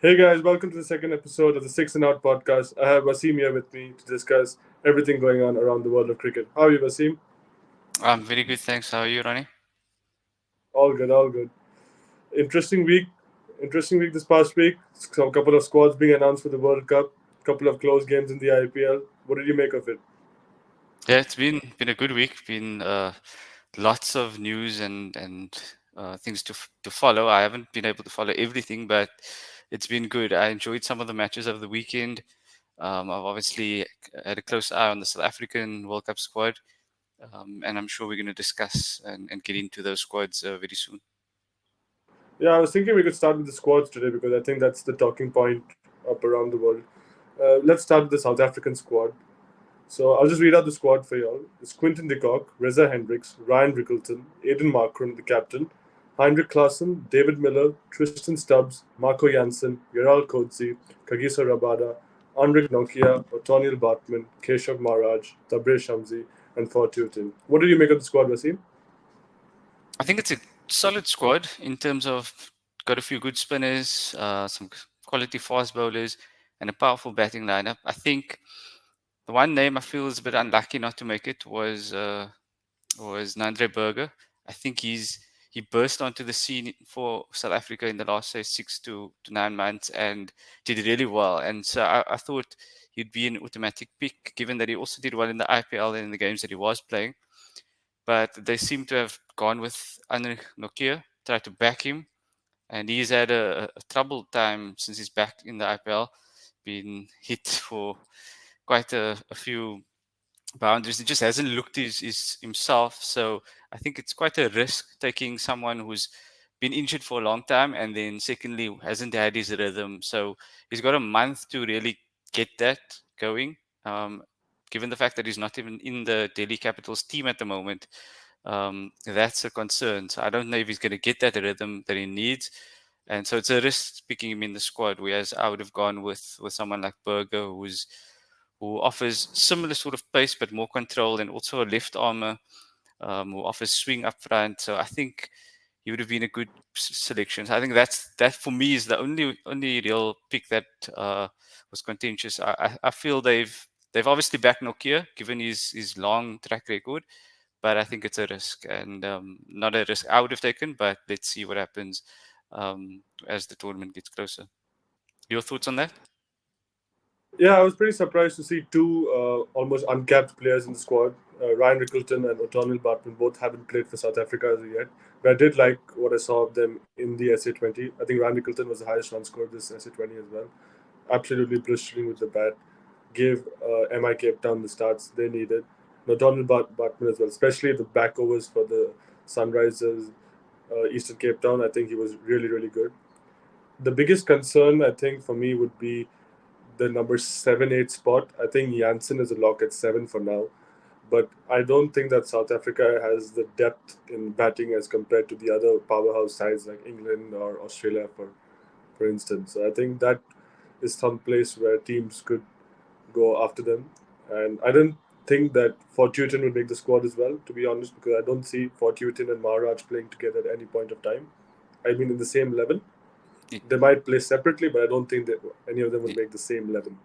Hey guys, welcome to the second episode of the Six and Out podcast. I have Wasim here with me to discuss everything going on around the world of cricket. How are you, Wasim? I'm very good, thanks. How are you, Ronnie? All good, all good. Interesting week. Interesting week this past week. Some couple of squads being announced for the World Cup. Couple of close games in the IPL. What did you make of it? Yeah, it's been a good week. Been lots of news and things to follow. I haven't been able to follow everything, but it's been good. I enjoyed some of the matches of the weekend. I've obviously had a close eye on the South African World Cup squad, and I'm sure we're going to discuss and get into those squads very soon. Yeah, I was thinking we could start with the squads today because I think that's the talking point up around the world. Let's start with the South African squad. So I'll just read out the squad for y'all. It's Quinton de Kock, Reza Hendricks, Ryan Rickelton, Aidan Markram, the captain, Heinrich Klaassen, David Miller, Tristan Stubbs, Marco Janssen, Viral Kodzi, Kagiso Rabada, Anrik Nokia, Otoniel Batman, Keshav Maharaj, Tabre Shamsi, and Fortutin. What did you make of the squad, Wasim? I think it's a solid squad in terms of got a few good spinners, some quality fast bowlers, and a powerful batting lineup. I think the one name I feel is a bit unlucky not to make it was Nandre Berger. I think he burst onto the scene for South Africa in the last say 6 to 9 months and did really well. And so I thought he'd be an automatic pick, given that he also did well in the IPL and in the games that he was playing. But they seem to have gone with Anrich Nokia, tried to back him, and he's had a troubled time since he's back in the IPL, been hit for quite a few boundaries. He just hasn't looked his himself. So I think it's quite a risk taking someone who's been injured for a long time and then secondly hasn't had his rhythm. So he's got a month to really get that going. Given the fact that he's not even in the Delhi Capitals team at the moment, that's a concern. So I don't know if he's going to get that rhythm that he needs. And so it's a risk picking him in the squad. Whereas I would have gone with someone like Berger, who offers similar sort of pace but more control, and also a left armour who offers swing up front. So I think he would have been a good selection. So I think that for me is the only real pick that was contentious. I feel they've obviously backed Nokia given his long track record, but I think it's a risk and not a risk I would have taken. But let's see what happens as the tournament gets closer. Your thoughts on that? Yeah, I was pretty surprised to see two almost uncapped players in the squad. Ryan Rickelton and O'Donnell Bartman both haven't played for South Africa as of yet. But I did like what I saw of them in the SA20. I think Ryan Rickelton was the highest run scorer this SA20 as well. Absolutely blistering with the bat. Gave MI Cape Town the starts they needed. O'Donnell Bartman as well, especially the back overs for the Sunrisers Eastern Cape Town. I think he was really, really good. The biggest concern, I think, for me would be the number 7-8 spot. I think Janssen is a lock at 7 for now. But I don't think that South Africa has the depth in batting as compared to the other powerhouse sides like England or Australia, for instance. So I think that is some place where teams could go after them. And I don't think that Fortutin would make the squad as well, to be honest, because I don't see Fortutin and Maharaj playing together at any point of time. I mean, in the same level. They might play separately, but I don't think that any of them would make the same 11.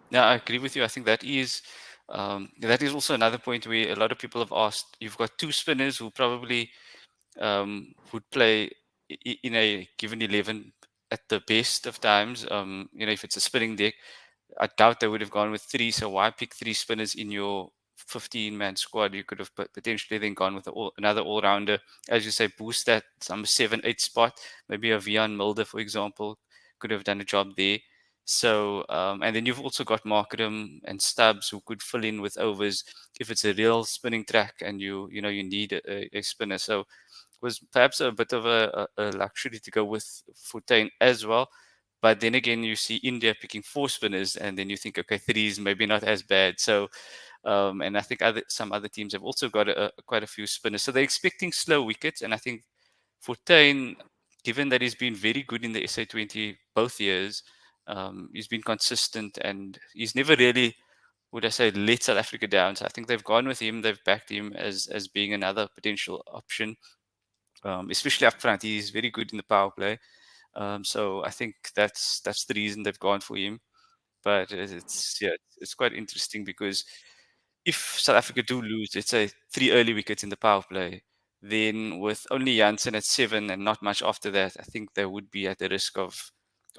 Yeah, I agree with you. I think that is also another point where a lot of people have asked. You've got two spinners who probably would play in a given 11 at the best of times. If it's a spinning deck, I doubt they would have gone with three. So why pick three spinners in your 15-man squad? You could have potentially then gone with another all-rounder, as you say, boost that some 7-8 spot. Maybe a Vian Mulder, for example, could have done a job there. So, and then you've also got Markram and Stubbs who could fill in with overs if it's a real spinning track and you need a spinner. So was perhaps a bit of a luxury to go with Fontaine as well. But then again, you see India picking four spinners, and then you think, okay, three is maybe not as bad. So, and I think some other teams have also got quite a few spinners. So they're expecting slow wickets, and I think Fontaine, given that he's been very good in the SA20 both years, he's been consistent, and he's never really, would I say, let South Africa down. So I think they've gone with him, they've backed him as being another potential option, especially up front. He's very good in the power play. So I think that's the reason they've gone for him. But it's yeah, it's quite interesting because if South Africa do lose, let's say 3 early wickets in the power play, then with only Janssen at 7 and not much after that, I think they would be at the risk of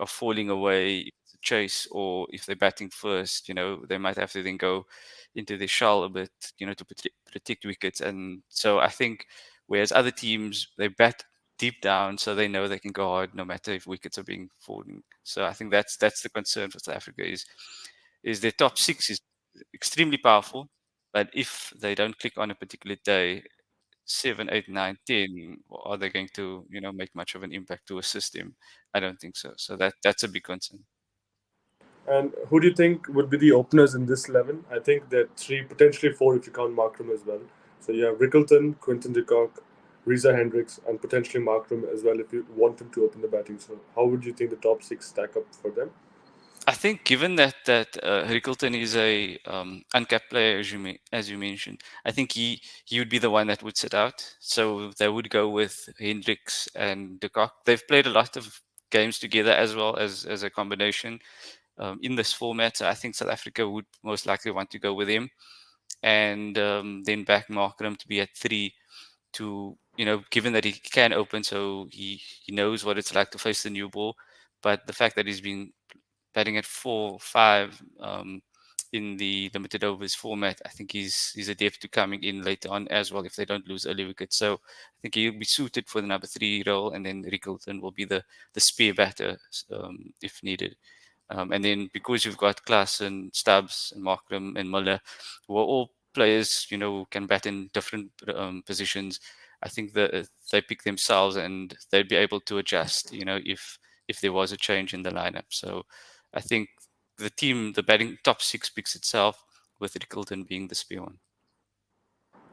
falling away if it's a chase, or if they're batting first, they might have to then go into the shell a bit, to protect wickets. And so I think whereas other teams they bat deep down, so they know they can go hard no matter if wickets are being falling. So I think that's the concern for South Africa is their top six is extremely powerful, but if they don't click on a particular day, 7, 8, 9, 10, are they going to make much of an impact to a system? I don't think so. So that's a big concern. And who do you think would be the openers in this 11? I think there are three, potentially four if you count Markram as well. So you have Rickleton, Quinton de Kock, Reza Hendricks, and potentially Markram as well if you want him to open the batting. So how would you think the top six stack up for them? I think given that Rickleton is a uncapped player, as you mentioned, I think he would be the one that would sit out. So they would go with Hendricks and De Kock. They've played a lot of games together as well as a combination in this format. So I think South Africa would most likely want to go with him, and then back Markram to be at 3 to given that he can open, so he knows what it's like to face the new ball. But the fact that he's been batting at 4, 5 in the limited overs format, I think he's adept to coming in later on as well if they don't lose early wickets. So I think he'll be suited for the number 3 role, and then Rickleton will be the spear batter if needed. And then because you've got Klaas and Stubbs and Markram and Muller, who are all players, who can bat in different positions, I think that they pick themselves and they'd be able to adjust, if there was a change in the lineup. So I think the batting top 6 picks itself, with Rickleton being the spear one.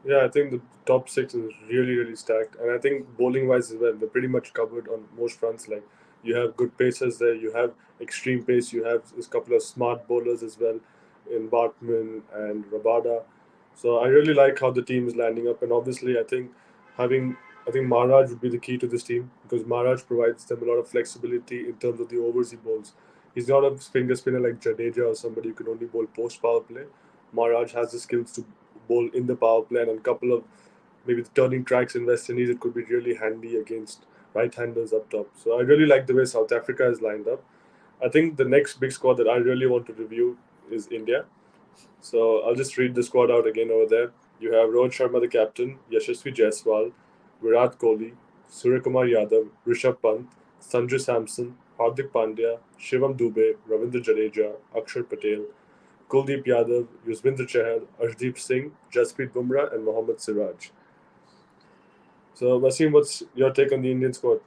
Yeah, I think the top six is really, really stacked. And I think bowling wise as well, they're pretty much covered on most fronts. Like you have good pacers there, you have extreme pace, you have a couple of smart bowlers as well in Bartman and Rabada. So I really like how the team is landing up. And obviously, having I think Maharaj would be the key to this team because Maharaj provides them a lot of flexibility in terms of the overs he bowls. He's not a finger spinner like Jadeja or somebody who can only bowl post power play. Maharaj has the skills to bowl in the power play, and a couple of maybe the turning tracks in West Indies, it could be really handy against right-handers up top. So I really like the way South Africa is lined up. I think the next big squad that I really want to review is India. So I'll just read the squad out again over there. You have Rohit Sharma, the captain, Yashasvi Jaiswal, Virat Kohli, Suryakumar Yadav, Rishabh Pant, Sanju Samson, Hardik Pandya, Shivam Dubey, Ravindra Jadeja, Akshar Patel, Kuldeep Yadav, Yuzvendra Chahal, Arshdeep Singh, Jasprit Bumrah, and Mohammad Siraj. So, Wasim, what's your take on the Indian squad?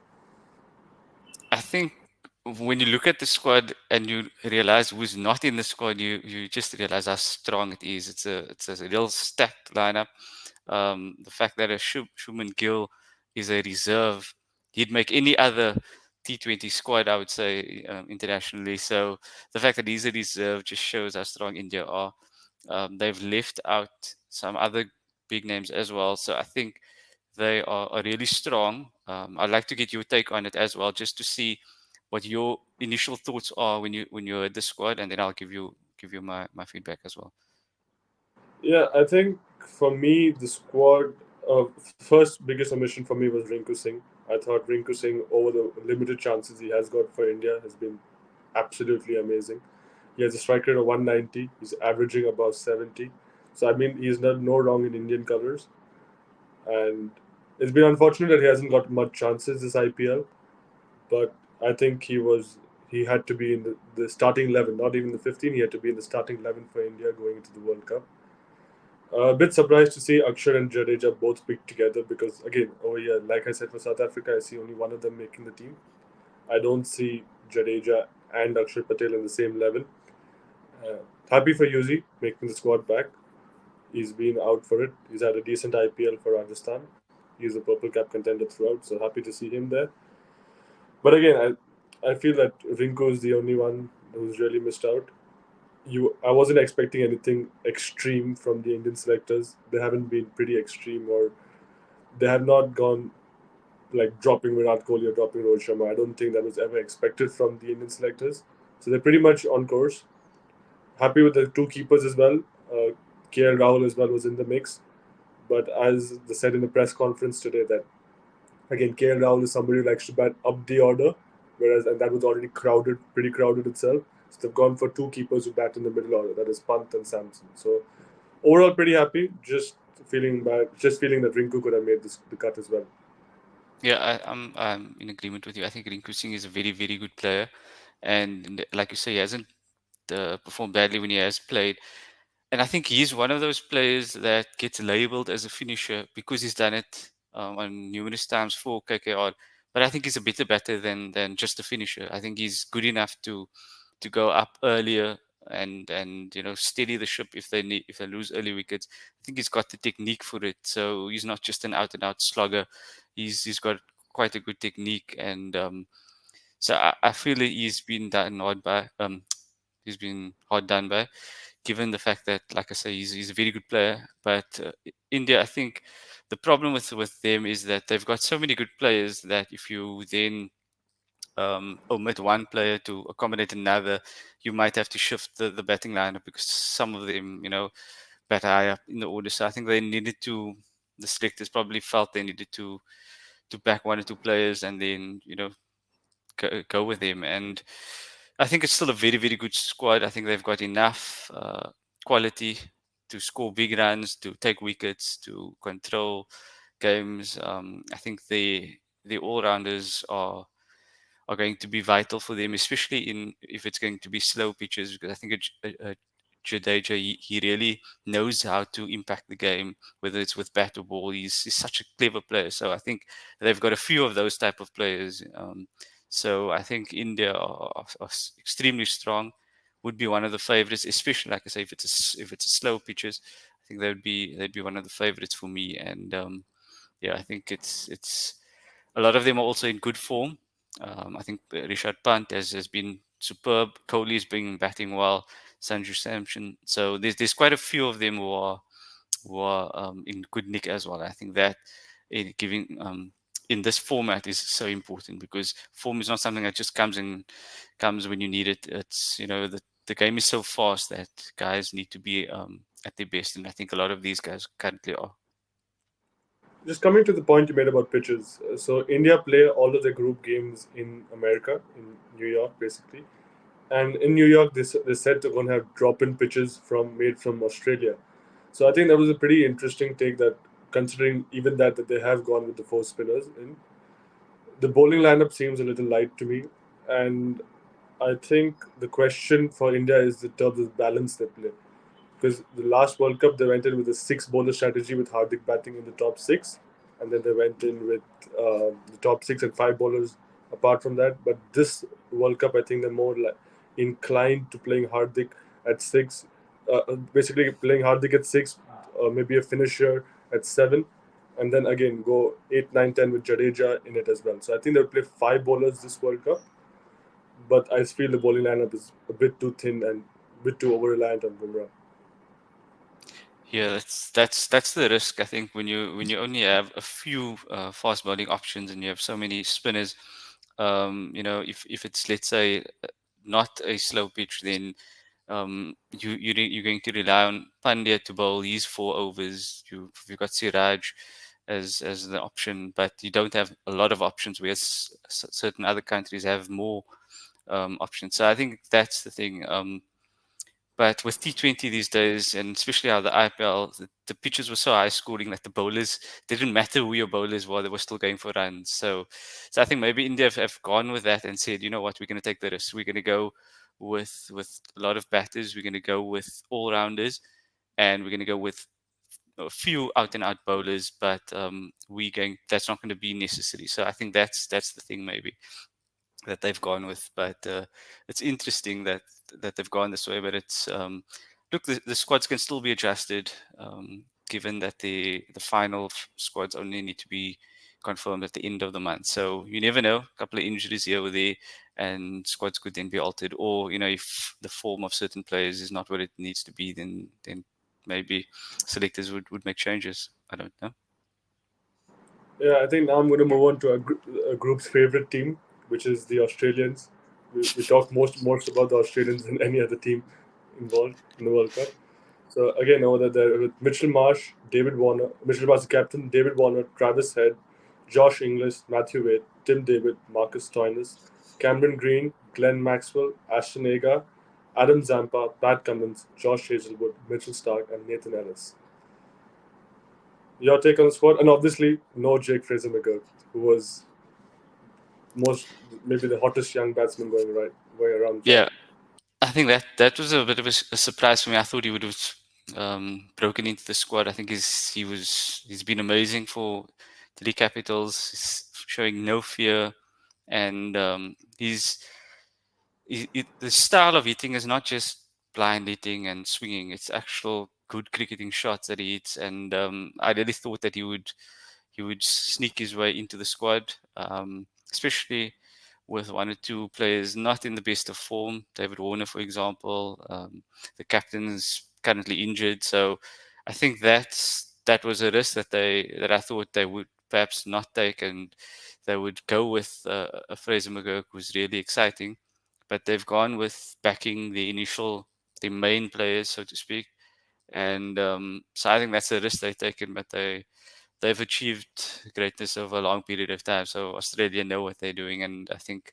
I think when you look at the squad and you realize who's not in the squad, you just realize how strong it is. It's a real stacked lineup. The fact that a Shuman Gill is a reserve, he'd make any other T20 squad, I would say, internationally. So the fact that he's a reserve just shows how strong India are. They've left out some other big names as well. So I think they are really strong. I'd like to get your take on it as well, just to see what your initial thoughts are when you heard the squad, and then I'll give you my feedback as well. Yeah, I think for me, the squad, first biggest omission for me was Rinku Singh. I thought Rinku Singh, over the limited chances he has got for India, has been absolutely amazing. He has a strike rate of 190. He's averaging above 70. So, I mean, he's not no wrong in Indian colours. And it's been unfortunate that he hasn't got much chances this IPL. But I think he had to be in the starting 11, not even the 15. He had to be in the starting 11 for India going into the World Cup. A bit surprised to see Akshar and Jadeja both picked together because, again, oh yeah, like I said, for South Africa, I see only one of them making the team. I don't see Jadeja and Akshar Patel in the same level. Uh, Happy for Yuzi making the squad back. He's been out for it. He's had a decent IPL for Rajasthan. He's a purple cap contender throughout, so happy to see him there. But again, I feel that Rinko is the only one who's really missed out. I wasn't expecting anything extreme from the Indian selectors. They haven't been pretty extreme, or they have not gone. like dropping Virat Kohli or dropping Rohit Sharma. I don't think that was ever expected from the Indian selectors. So they're pretty much on course. Happy with the two keepers as well. KL Rahul as well was in the mix. But as they said in the press conference today, that again KL Rahul is somebody who likes to bat up the order, whereas and that was already crowded, pretty crowded itself. So they've gone for two keepers who bat in the middle order. That is Pant and Samson. So overall, pretty happy. Just feeling that Rinku could have made the cut as well. Yeah, I'm in agreement with you. I think Rinku Singh is a very, very good player, and like you say, he hasn't performed badly when he has played. And I think he's one of those players that gets labeled as a finisher because he's done it on numerous times for KKR. But I think he's a better batter than just a finisher. I think he's good enough to go up earlier and steady the ship if they lose early wickets. I think he's got the technique for it. So he's not just an out and out slugger. He's got quite a good technique, and so I feel that he's been done hard by. He's been hard done by, given the fact that, like I say, he's a very good player. But India, I think the problem with them is that they've got so many good players that if you then omit one player to accommodate another, you might have to shift the batting lineup because some of them, bat high up in the order. So I think the selectors probably felt they needed to back one or two players and then, go with him. And I think it's still a very, very good squad. I think they've got enough quality to score big runs, to take wickets, to control games. I think the all rounders are going to be vital for them, especially in if it's going to be slow pitches. Because I think Jadeja, he really knows how to impact the game, whether it's with bat or ball. He's such a clever player. So I think they've got a few of those type of players. So I think India are extremely strong. Would be one of the favorites, especially like I say, if it's a slow pitches. I think they'd be one of the favorites for me. And yeah, I think it's a lot of them are also in good form. I think Rishabh Pant has been superb. Kohli's been batting well. Sanju Samson. So there's quite a few of them who are in good nick as well. I think that giving in this format is so important because form is not something that just comes when you need it. It's the game is so fast that guys need to be at their best, and I think a lot of these guys currently are. Just coming to the point you made about pitches. So India play all of their group games in America, in New York, basically. And in New York, they said they're going to have drop-in pitches made from Australia. So I think that was a pretty interesting take. That considering even that they have gone with the four spinners in, the bowling lineup seems a little light to me, and I think the question for India is the terms of balance they play. Because the last World Cup they went in with a six bowler strategy with Hardik batting in the top six, and then they went in with the top six and five bowlers apart from that. But this World Cup, I think they're more like inclined to playing Hardik at six, basically playing Hardik at six, maybe a finisher at seven, and then again go 8, 9, 10 with Jadeja in it as well. So I think they'll play five bowlers this World Cup, but I feel the bowling lineup is a bit too thin and a bit too over reliant on Bumrah. Yeah, that's the risk. I think when you only have a few fast bowling options and you have so many spinners, if it's, let's say, not a slow pitch, then you're going to rely on Pandya to bowl his 4 overs. You've got Siraj as the option, but you don't have a lot of options. Whereas certain other countries have more options. So I think that's the thing. But with T20 these days, and especially how the IPL, the pitches were so high scoring that the bowlers didn't matter who your bowlers were; they were still going for runs. So I think maybe India have gone with that and said, you know what, we're going to take the risk. We're going to go with a lot of batters. We're going to go with all rounders, and we're going to go with a few out and out bowlers. But we going that's not going to be necessary. So I think that's the thing maybe that they've gone with. But it's interesting that they've gone this way. But it's look, the squads can still be adjusted, given that the final squads only need to be confirmed at the end of the month. So you never know. A couple of injuries here or there, and squads could then be altered. Or if the form of certain players is not what it needs to be, then maybe selectors would make changes. I don't know. Yeah, I think now I'm going to move on to a group's favorite team, which is the Australians. We talk most about the Australians than any other team involved in the World Cup. So again, over there with Mitchell Marsh, David Warner, Mitchell Marsh the captain, David Warner, Travis Head, Josh Inglis, Matthew Wade, Tim David, Marcus Stoinis, Cameron Green, Glenn Maxwell, Ashton Agar, Adam Zampa, Pat Cummins, Josh Hazelwood, Mitchell Stark, and Nathan Ellis. Your take on the squad, and obviously no Jake Fraser McGurk, who was most maybe the hottest young batsman going around right Yeah, I think that was a bit of a surprise for me. I thought he would have broken into the squad. I think he's been amazing for the Capitals. He's showing no fear, and the style of hitting is not just blind hitting and swinging. It's actual good cricketing shots that he hits, and I really thought that he would sneak his way into the squad, especially with one or two players not in the best of form. David Warner, for example, the captain's currently injured, so I think that was a risk that I thought they would perhaps not take, and they would go with a Fraser McGurk, who's really exciting, but they've gone with backing the main players, so to speak, and so I think that's a risk they've taken, but they've achieved greatness over a long period of time. So Australia know what they're doing, and I think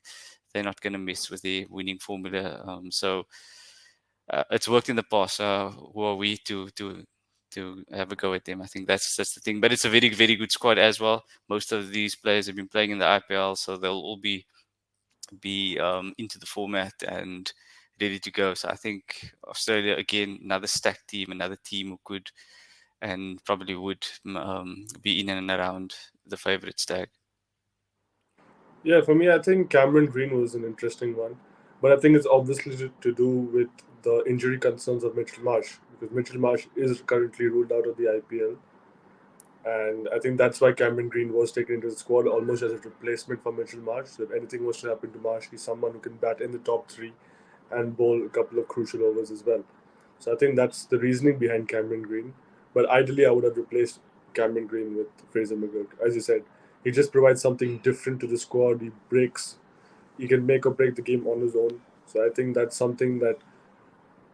they're not going to mess with the winning formula. So it's worked in the past. Who are we to have a go at them? I think that's the thing. But it's a very very good squad as well. Most of these players have been playing in the IPL, so they'll all be into the format and ready to go. So I think Australia again, another stacked team, another team who could and probably would be in and around the favourite stag. Yeah, for me, I think Cameron Green was an interesting one, but I think it's obviously to do with the injury concerns of Mitchell Marsh because Mitchell Marsh is currently ruled out of the IPL, and I think that's why Cameron Green was taken into the squad almost as a replacement for Mitchell Marsh. So if anything was to happen to Marsh, he's someone who can bat in the top three and bowl a couple of crucial overs as well. So I think that's the reasoning behind Cameron Green. But ideally, I would have replaced Cameron Green with Fraser McGurk. As you said, he just provides something different to the squad. He can make or break the game on his own. So I think that's something that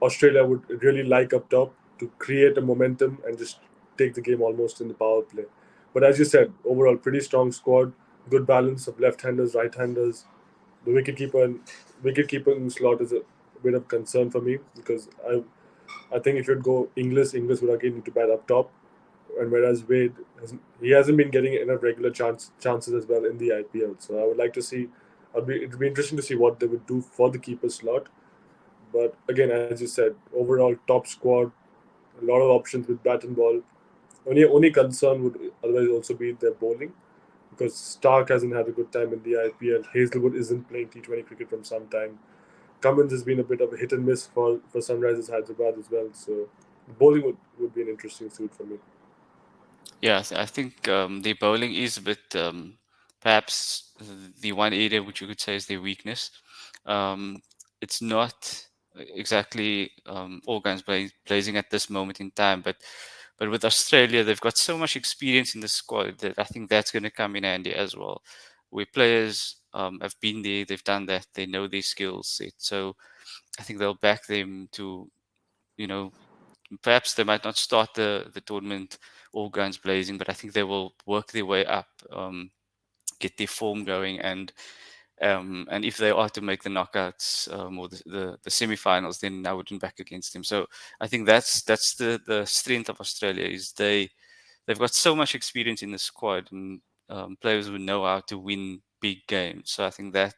Australia would really like up top to create a momentum and just take the game almost in the power play. But as you said, overall, pretty strong squad, good balance of left-handers, right-handers. The wicket keeping slot is a bit of concern for me because I think if you'd go Inglis would again need to bat up top, and whereas he hasn't been getting enough regular chances as well in the IPL. So I would like to see. It'd be interesting to see what they would do for the keeper slot. But again, as you said, overall top squad, a lot of options with bat and ball. Only concern would otherwise also be their bowling because Stark hasn't had a good time in the IPL. Hazelwood isn't playing T20 cricket from some time. Cummins has been a bit of a hit and miss for Sunrisers Hyderabad as well. So bowling would be an interesting suit for me. Yeah, I think their bowling is a bit perhaps the one area which you could say is their weakness. Um, it's not exactly all guns blazing at this moment in time, but with Australia, they've got so much experience in the squad that I think that's going to come in handy as well. Where players have been there, they've done that, they know their skill set. So I think they'll back them to, you know, perhaps they might not start the tournament all guns blazing, but I think they will work their way up, get their form going, and if they are to make the knockouts or the semi-finals, then I wouldn't back against them. So I think that's the strength of Australia is they've got so much experience in the squad and players who know how to win big games. So I think that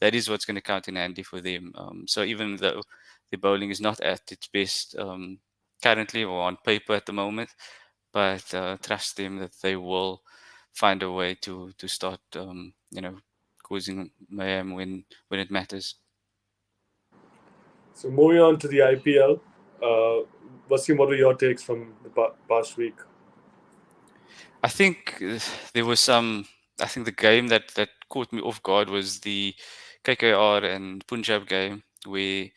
is what's going to count in handy for them. So even though the bowling is not at its best currently or on paper at the moment, but trust them that they will find a way to start, causing mayhem when it matters. So moving on to the IPL, Wasim, what are your takes from the past week? I think there was some. I think the game that caught me off guard was the KKR and Punjab game where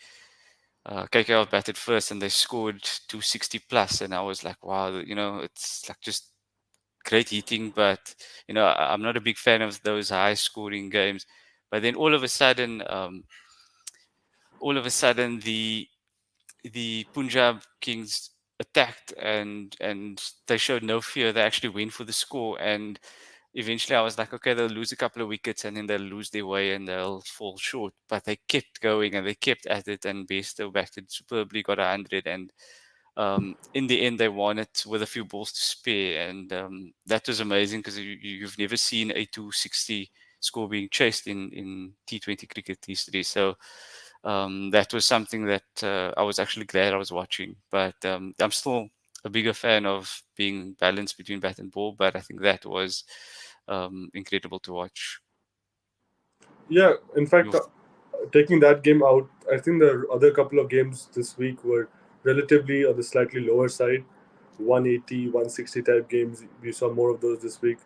KKR batted first and they scored 260 plus, and I was like, wow, it's like just great hitting, but I'm not a big fan of those high scoring games. But then all of a sudden, the Punjab Kings attacked and they showed no fear. They actually went for the score, and eventually I was like, okay, they'll lose a couple of wickets and then they'll lose their way and they'll fall short. But they kept going and they kept at it, and Bairstow batted superbly, got 100, and in the end they won it with a few balls to spare, and that was amazing because you've never seen a 260 score being chased in T20 cricket history. So that was something that I was actually glad I was watching. But I'm still a bigger fan of being balanced between bat and ball. But I think that was incredible to watch. Yeah, in fact, Your taking that game out, I think the other couple of games this week were relatively on the slightly lower side. 180, 160 type games. We saw more of those this week.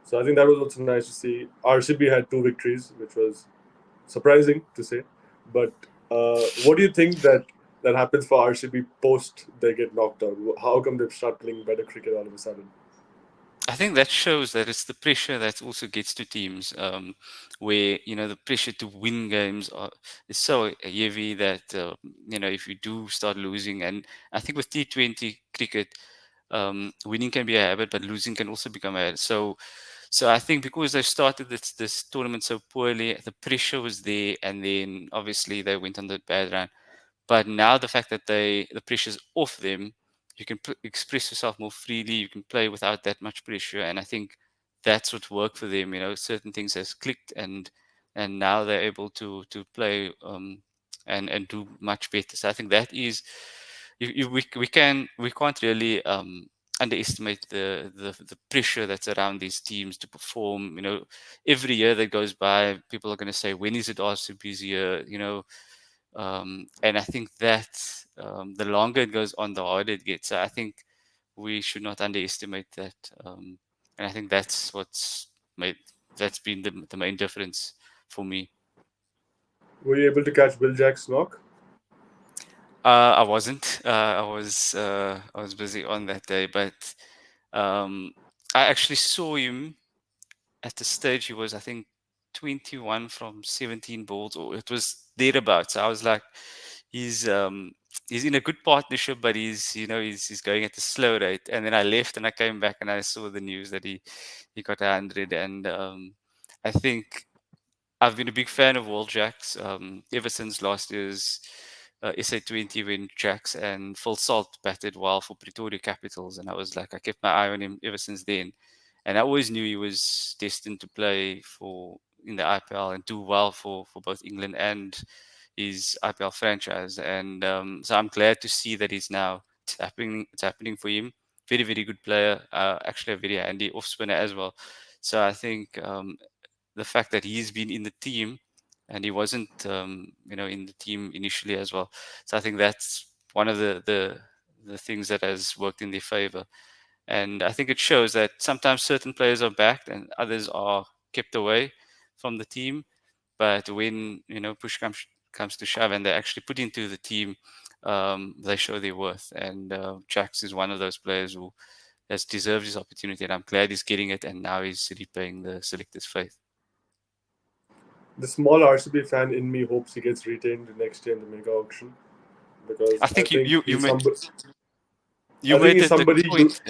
So I think that was also nice to see. RCB had two victories, which was surprising to say. But what do you think that happens for RCB post they get knocked out? How come they start playing better cricket all of a sudden? I think that shows that it's the pressure that also gets to teams, where the pressure to win games is so heavy that if you do start losing, and I think with T20 cricket, winning can be a habit, but losing can also become a habit. So I think because they started this tournament so poorly, the pressure was there, and then obviously they went on the bad run. But now the fact that the pressure's off them, you can express yourself more freely. You can play without that much pressure, and I think that's what worked for them. Certain things has clicked, and now they're able to play and do much better. So I think that is we can't really underestimate the pressure that's around these teams to perform. Every year that goes by, people are going to say, when is it RCB's year? And I think that the longer it goes on, the harder it gets. So I think we should not underestimate that. And I think made that's been the main difference for me. Were you able to catch Bill Jack's knock? I wasn't. I was busy on that day, but um, I actually saw him at the stage. He was, I think, 21 from 17 balls, or it was thereabouts. I was like, he's um, he's in a good partnership, but he's going at a slow rate. And then I left and I came back and I saw the news that he got 100. And I think I've been a big fan of World Jacks ever since last year's SA20 when Jacks and Phil Salt batted well for Pretoria Capitals, and I was like, I kept my eye on him ever since then, and I always knew he was destined to play for in the IPL and do well for both England and his IPL franchise, and so I'm glad to see that he's now it's happening. It's happening for him. Very very good player. Actually a very handy off spinner as well. So I think the fact that he's been in the team and he wasn't in the team initially as well, so I think that's one of the things that has worked in their favor. And I think it shows that sometimes certain players are backed and others are kept away from the team, but when push comes to shove and they're actually put into the team, they show their worth. And Jax is one of those players who has deserved his opportunity, and I'm glad he's getting it, and now he's repaying the selectors' faith. The small RCB fan in me hopes he gets retained next year in the mega auction because I think you I think made he's the somebody you. point.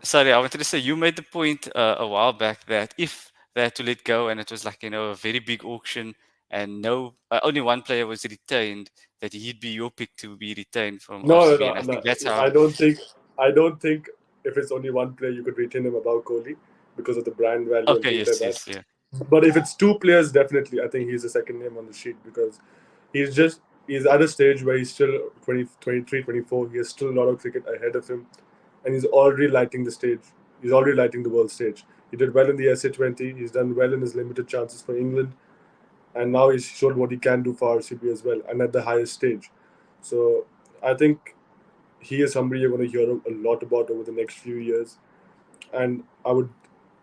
Sorry, I wanted to say you made the point a while back that if they had to let go and it was like a very big auction and no only one player was retained, that he'd be your pick to be retained from No, no, RCB, no, and I think no. that's how. I don't think if it's only one player you could retain him above Kohli because of the brand value and Okay, things like yes, that. yes, yeah, But if it's two players, definitely I think he's the second name on the sheet because he's at a stage where he's still 20, 23, 24. He has still a lot of cricket ahead of him, and he's already lighting the stage. He's already lighting the world stage. He did well in the SA20. He's done well in his limited chances for England, and now he's shown what he can do for RCB as well, and at the highest stage. So I think he is somebody you're going to hear a lot about over the next few years. And I would,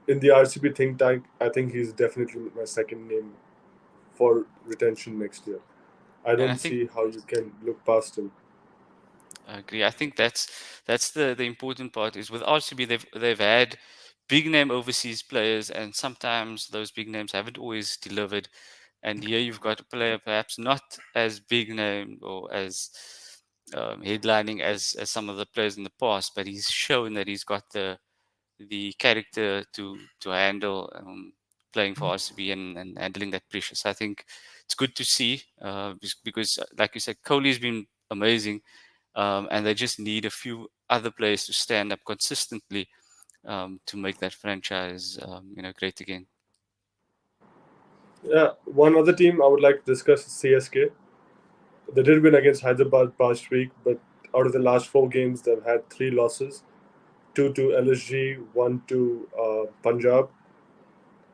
in the RCB think tank, I think he's definitely my second name for retention next year. I and I don't think see how you can look past him. I agree. I think that's the important part is with RCB they've had big name overseas players, and sometimes those big names haven't always delivered. And here you've got a player perhaps not as big name or as headlining as some of the players in the past, but he's shown that he's got the character to handle playing for RCB and handling that pressure. So I think it's good to see because, like you said, Kohli's been amazing, and they just need a few other players to stand up consistently to make that franchise, great again. Yeah, one other team I would like to discuss is CSK. They did win against Hyderabad past week, but out of the last four games, they've had three losses: two to LSG, one to Punjab,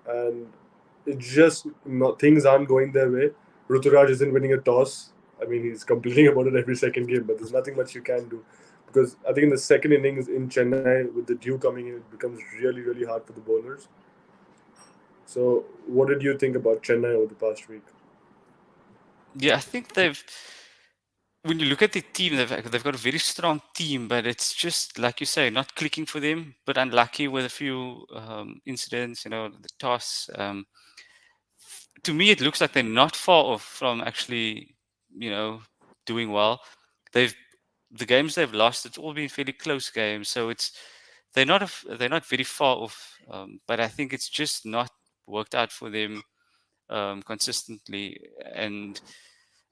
and it's just not, things aren't going their way. Ruturaj isn't winning a toss. I mean, he's complaining about it every second game, but there's nothing much you can do because I think in the second innings in Chennai with the dew coming in, it becomes really, really hard for the bowlers. So, what did you think about Chennai over the past week? Yeah, I think when you look at the team, they've got a very strong team, but it's just like you say, not clicking for them. But unlucky with a few incidents, the toss. To me, it looks like they're not far off from actually, you know, doing well. They've the games they've lost, it's all been fairly close games, so they're not very far off. But I think it's just not worked out for them consistently, and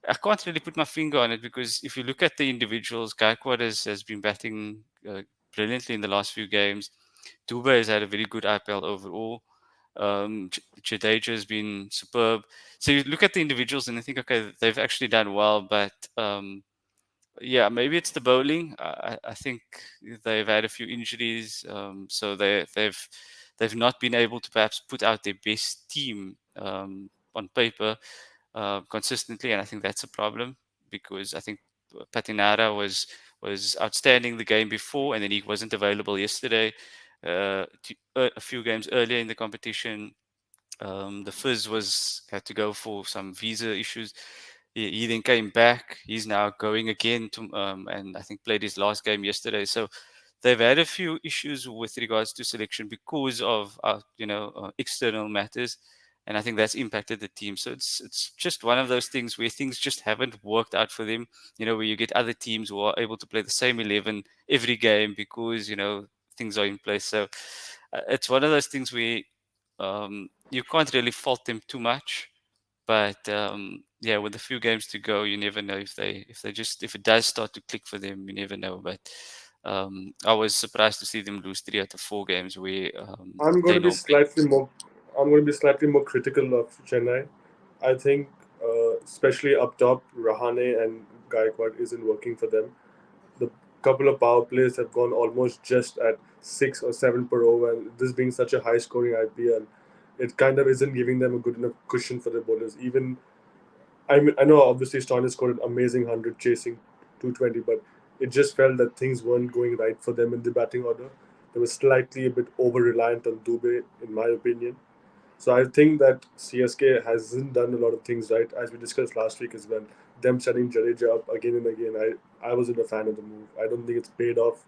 I can't really put my finger on it because if you look at the individuals, Gaikwad has been batting brilliantly in the last few games. Dubé has had a very good IPL overall. Jadeja has been superb. So you look at the individuals and you think, okay, they've actually done well, but yeah, maybe it's the bowling. I think they've had a few injuries, so they've not been able to perhaps put out their best team on paper consistently, and I think that's a problem because I think Patinara was outstanding the game before, and then he wasn't available yesterday. A few games earlier in the competition, the Fizz was had to go for some visa issues. He then came back. He's now going again to, and I think played his last game yesterday. So they've had a few issues with regards to selection because of external matters, and I think that's impacted the team. So it's just one of those things where things just haven't worked out for them. Where you get other teams who are able to play the same 11 every game because things are in place. So it's one of those things where you can't really fault them too much. But yeah, with a few games to go, you never know if it does start to click for them. You never know. But I was surprised to see them lose 3 out of 4 games where I'm going they to be normally. slightly more. I'm going to be slightly more critical of Chennai. I think, especially up top, Rahane and Gaikwad isn't working for them. The couple of power plays have gone almost just at 6 or 7 per over, and this being such a high-scoring IPL, it kind of isn't giving them a good enough cushion for the bowlers. Even I know obviously Stoner scored an amazing 100 chasing 220, but it just felt that things weren't going right for them in the batting order. They were slightly a bit over reliant on Dubé, in my opinion. So I think that CSK hasn't done a lot of things right, as we discussed last week as well. Them setting Jadeja up again and again, I wasn't a fan of the move. I don't think it's paid off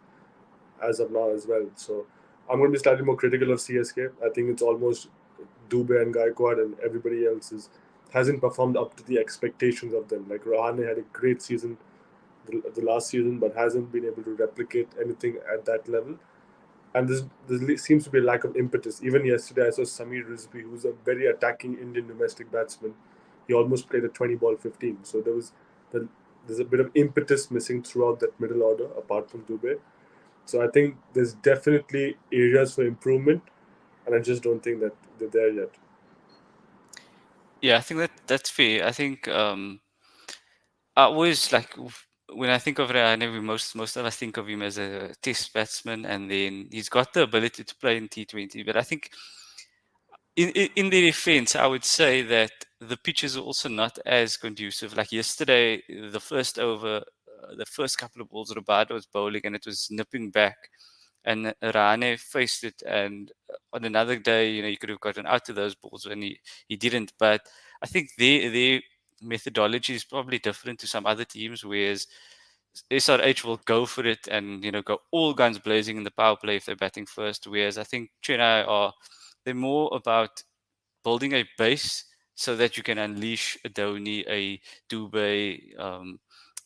as of now as well. So I'm going to be slightly more critical of CSK. I think it's almost Dubé and Gaikwad and everybody else hasn't performed up to the expectations of them. Like Rahane had a great season the last season, but hasn't been able to replicate anything at that level. And there seems to be a lack of impetus. Even yesterday, I saw Samir Rizvi, who's a very attacking Indian domestic batsman. He almost played a 20 ball 15. So the, there's a bit of impetus missing throughout that middle order, apart from Dubé. So I think there's definitely areas for improvement, and I just don't think that they're there yet. Yeah, I think that's fair. I think I always when I think of Ryan, most of us think of him as a test batsman, and then he's got the ability to play in T20. But I think in their defense, I would say that the pitches are also not as conducive. Like yesterday, the first over, the first couple of balls, Roberto was bowling and it was nipping back, and Rane faced it. And on another day, you could have gotten out to those balls, and he didn't. But I think their methodology is probably different to some other teams, whereas SRH will go for it and go all guns blazing in the power play if they're batting first. Whereas I think Chennai they're more about building a base so that you can unleash a Dhoni, a Dubey,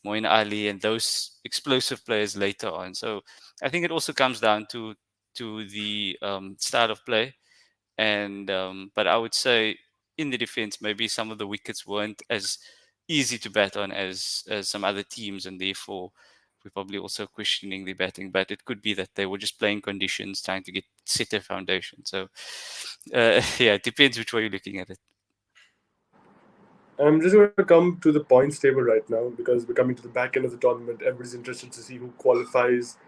Moin Ali, and those explosive players later on. So I think it also comes down to the style of play. And but I would say in the defense, maybe some of the wickets weren't as easy to bat on as some other teams, and therefore we're probably also questioning the batting. But it could be that they were just playing conditions, trying to get set a foundation. So yeah, it depends which way you're looking at it. I'm just going to come to the points table right now because we're coming to the back end of the tournament. Everybody's interested to see who qualifies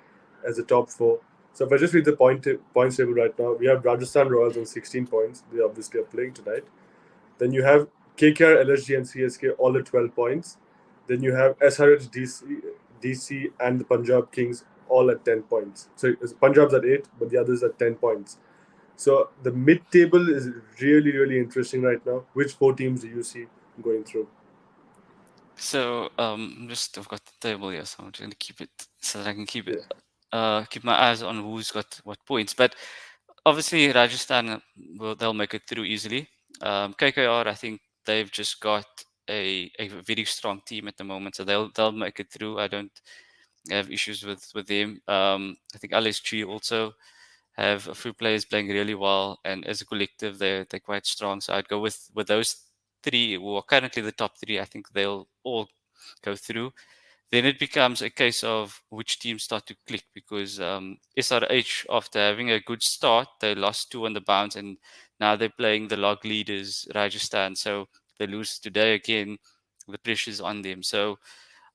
as the top four. So if I just read the points table right now, we have Rajasthan Royals on 16 points. They obviously are playing tonight. Then you have KKR, LSG, and CSK all at 12 points. Then you have SRH, DC, and the Punjab Kings all at 10 points. So Punjab's at 8, but the others at 10 points. So the mid table is really, really interesting right now. Which four teams do you see going through? So I've got the table here, so I'm just gonna keep it so that I can Yeah. keep my eyes on who's got what points. But obviously Rajasthan they'll make it through easily. KKR, I think they've just got a very strong team at the moment, so they'll make it through. I don't have issues with them. I think LSG also have a few players playing really well, and as a collective, they're quite strong. So I'd go with those three, who are currently the top three. I think they'll all go through. Then it becomes a case of which teams start to click because SRH, after having a good start, they lost two on the bounce, and now they're playing the log leaders, Rajasthan. So they lose today again. The pressure's on them. So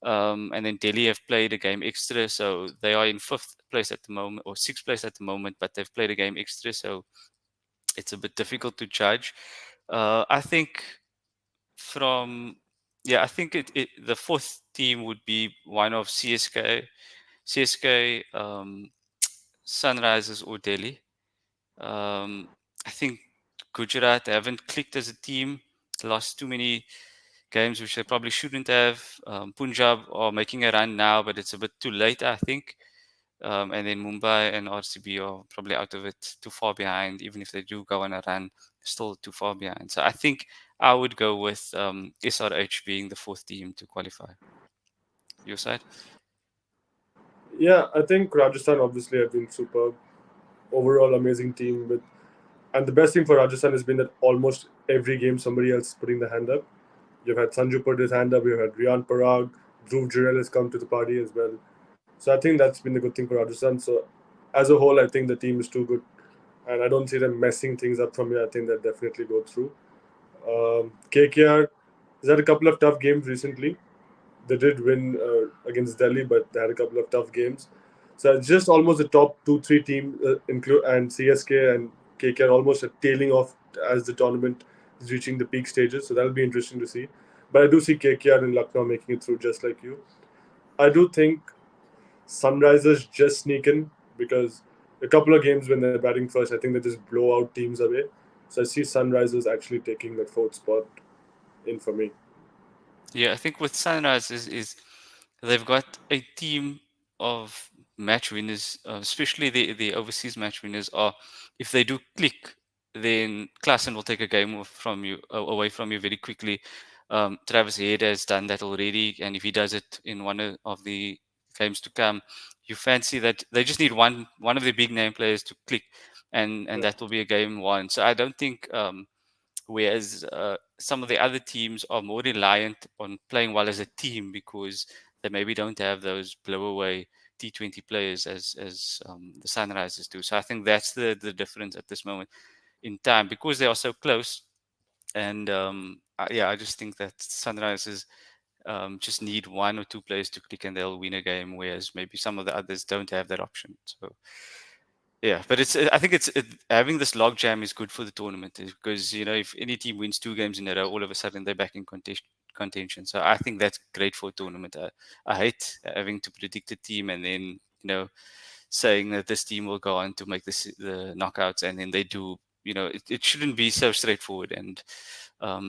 and then Delhi have played a game extra, so they are in fifth place at the moment or sixth place at the moment, but they've played a game extra, so it's a bit difficult to judge. I think from yeah, I think the fourth team would be one of CSK, Sunrisers or Delhi. I think Gujarat haven't clicked as a team. Lost too many games which they probably shouldn't have. Punjab are making a run now, but it's a bit too late, I think. And then Mumbai and RCB are probably out of it, too far behind. Even if they do go on a run, still too far behind. So I think I would go with SRH being the fourth team to qualify. Your side? Yeah, I think Rajasthan obviously have been superb. Overall, amazing team. And the best thing for Rajasthan has been that almost every game somebody else is putting the hand up. You've had Sanju put his hand up. You've had Riyan Parag. Dhruv Jurel has come to the party as well. So I think that's been the good thing for Rajasthan. So as a whole, I think the team is too good, and I don't see them messing things up from here. I think they'll definitely go through. KKR has had a couple of tough games recently. They did win against Delhi, but they had a couple of tough games. So it's just almost the top two, three team, include and CSK and KKR almost are tailing off as the tournament is reaching the peak stages. So that'll be interesting to see. But I do see KKR and Lucknow making it through just like you. I do think Sunrisers just sneak in because a couple of games when they're batting first, I think they just blow out teams away. So I see Sunrisers actually taking that fourth spot in for me. Yeah, I think with Sunrise is they've got a team of match winners, especially the overseas match winners. Are if they do click, then Klassen will take a game from you away from you very quickly. Travis Head has done that already, and if he does it in one of the games to come, you fancy that they just need one of the big name players to click, and Yeah. that will be a game won. So I don't think. Whereas some of the other teams are more reliant on playing well as a team because they maybe don't have those blow away T20 players as the Sunrisers do. So I think that's the difference at this moment in time because they are so close. And yeah, I just think that Sunrisers just need one or two players to click and they'll win a game, whereas maybe some of the others don't have that option. So yeah, but I think having this log jam is good for the tournament because if any team wins two games in a row, all of a sudden they're back in contention. So I think that's great for a tournament. I hate having to predict a team and then saying that this team will go on to make the knockouts and then they do. It shouldn't be so straightforward, and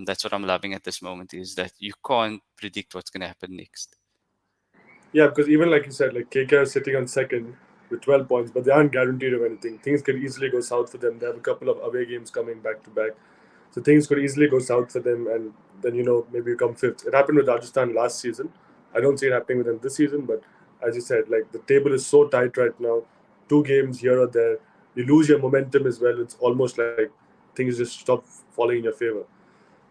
that's what I'm loving at this moment is that you can't predict what's going to happen next. Yeah, because even like you said, like KK is sitting on second with 12 points, but they aren't guaranteed of anything. Things could easily go south for them. They have a couple of away games coming back to back. So things could easily go south for them, and then maybe you come fifth. It happened with Rajasthan last season. I don't see it happening with them this season, but as you said, like the table is so tight right now. Two games here or there, you lose your momentum as well. It's almost like things just stop falling in your favor.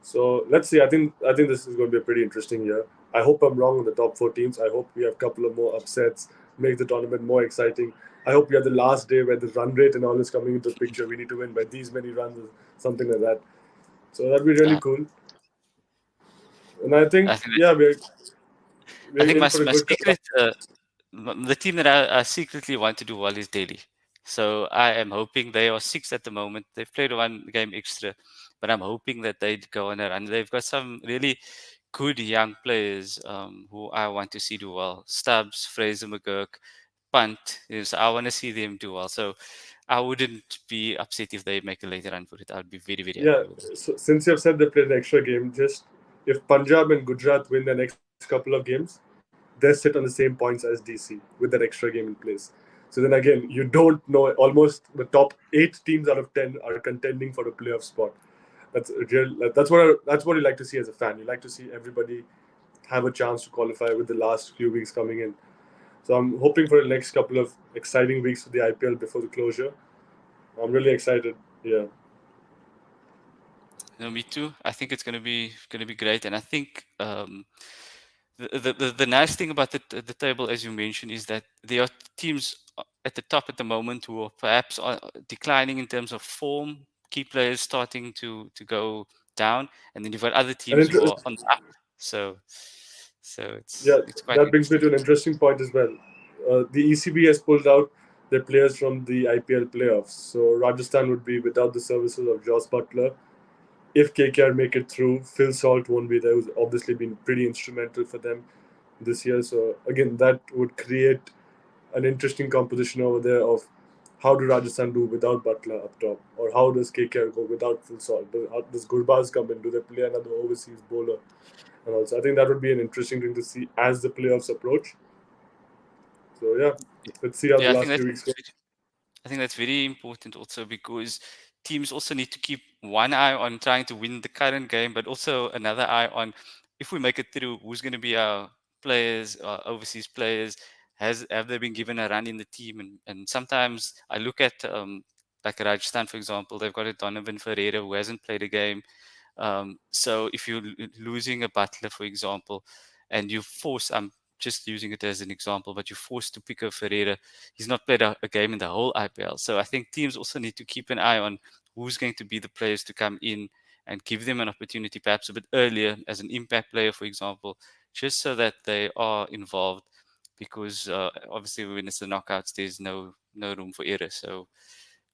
So let's see. I think this is going to be a pretty interesting year. I hope I'm wrong on the top four teams. I hope we have a couple of more upsets, make the tournament more exciting. I hope we have the last day where the run rate and all is coming into the picture. We need to win by these many runs, or something like that. So that'd be really Uh, cool. And I think, I think yeah, I we're think in for a my good couple of. secret the team that I secretly want to do well is Delhi. So I am hoping they are sixth at the moment. They've played one game extra, but I'm hoping that they'd go on a run. They've got some really good young players who I want to see do well. Stubbs, Fraser McGurk, Punt. Is I want to see them do well. So I wouldn't be upset if they make a later run for it. I would be very, very Yeah, happy with it. so since you have said they played an extra game, just if Punjab and Gujarat win the next couple of games, they sit on the same points as DC with that extra game in place. So then again, you don't know. Almost the top eight teams out of 10 are contending for a playoff spot. That's a real. That's what you like to see as a fan. You like to see everybody have a chance to qualify with the last few weeks coming in. So I'm hoping for the next couple of exciting weeks for the IPL before the closure. I'm really excited. Yeah. No, me too. I think it's gonna be great, and I think the nice thing about the table, as you mentioned, is that there are teams at the top at the moment who are perhaps declining in terms of form. Key players starting to go down, and then you've got other And teams who are on the up. So, so yeah, it's quite that brings me interesting. to an interesting point as well. The ECB has pulled out their players from the IPL playoffs. So Rajasthan would be without the services of Joss Butler. If KKR make it through, Phil Salt won't be there, who's obviously been pretty instrumental for them this year. So again, that would create an interesting composition over there of how do Rajasthan do without Butler up top, or how does KKR go without Phil Salt? Does Gurbaz come in? Do they play another overseas bowler? And also, I think that would be an interesting thing to see as the playoffs approach. So yeah, let's see how the Yeah, I think last that's few weeks go. I think that's very important also because teams also need to keep one eye on trying to win the current game, but also another eye on if we make it through, who's going to be our players, our overseas players. Have they been given a run in the team? And sometimes I look at like Rajasthan, for example, they've got a Donovan Ferreira who hasn't played a game. So if you're losing a Butler, for example, and you force, I'm just using it as an example, but you're forced to pick a Ferreira. He's not played a game in the whole IPL. So I think teams also need to keep an eye on who's going to be the players to come in and give them an opportunity perhaps a bit earlier as an impact player, for example, just so that they are involved. Because obviously, when it's the knockouts, there's no room for error. So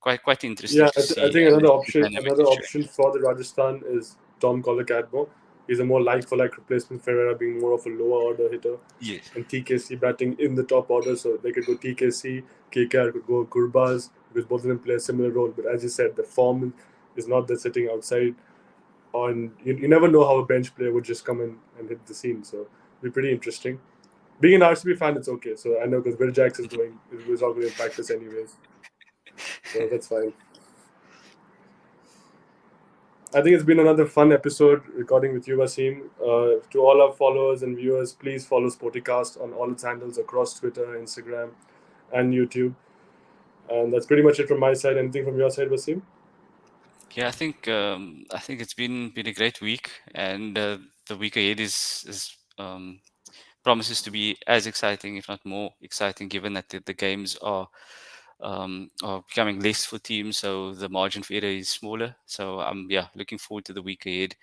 quite interesting Yeah, to I see, think and it's the dynamic another it's showing. option for the Rajasthan is Tom Cadmo. He's a more like for like replacement. Ferreira being more of a lower order hitter, Yes. and TKC batting in the top order. So they could go TKC, KKR could go Gurbaz because both of them play a similar role. But as you said, the form is not there sitting outside. On you never know how a bench player would just come in and hit the scene. So it'd be pretty interesting. Being an RCB fan, it's okay. So I know because Will Jacks is going, is all going in practice anyways. So that's fine. I think it's been another fun episode recording with you, Wasim. To all our followers and viewers, please follow Sportycast on all its handles across Twitter, Instagram, and YouTube. And that's pretty much it from my side. Anything from your side, Wasim? Yeah, I think it's been a great week, and the week ahead is promises to be as exciting, if not more exciting, given that the games are becoming less for teams, so the margin for error is smaller. So I'm yeah looking forward to the week ahead,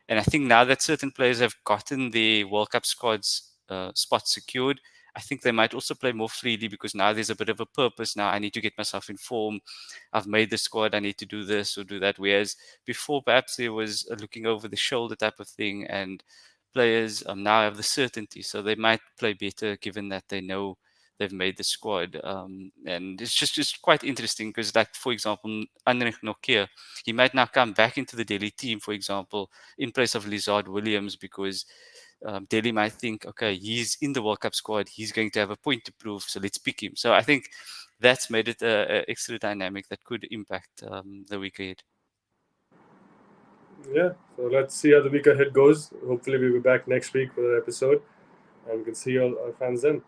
and I think now that certain players have gotten the World Cup squads spots secured, I think they might also play more freely because now there's a bit of a purpose. Now I need to get myself in form. I've made the squad. I need to do this or do that. Whereas before, perhaps there was a looking over the shoulder type of thing, and players now have the certainty, so they might play better given that they know they've made the squad. And it's just quite interesting because, like for example, Anrich Nokia, he might now come back into the Delhi team, for example, in place of Lizard Williams because Delhi might think, okay, he's in the World Cup squad, he's going to have a point to prove, so let's pick him. So I think that's made it a extra dynamic that could impact the week ahead. Yeah, so let's see how the week ahead goes. Hopefully, we'll be back next week for an episode, and we can see all our fans then.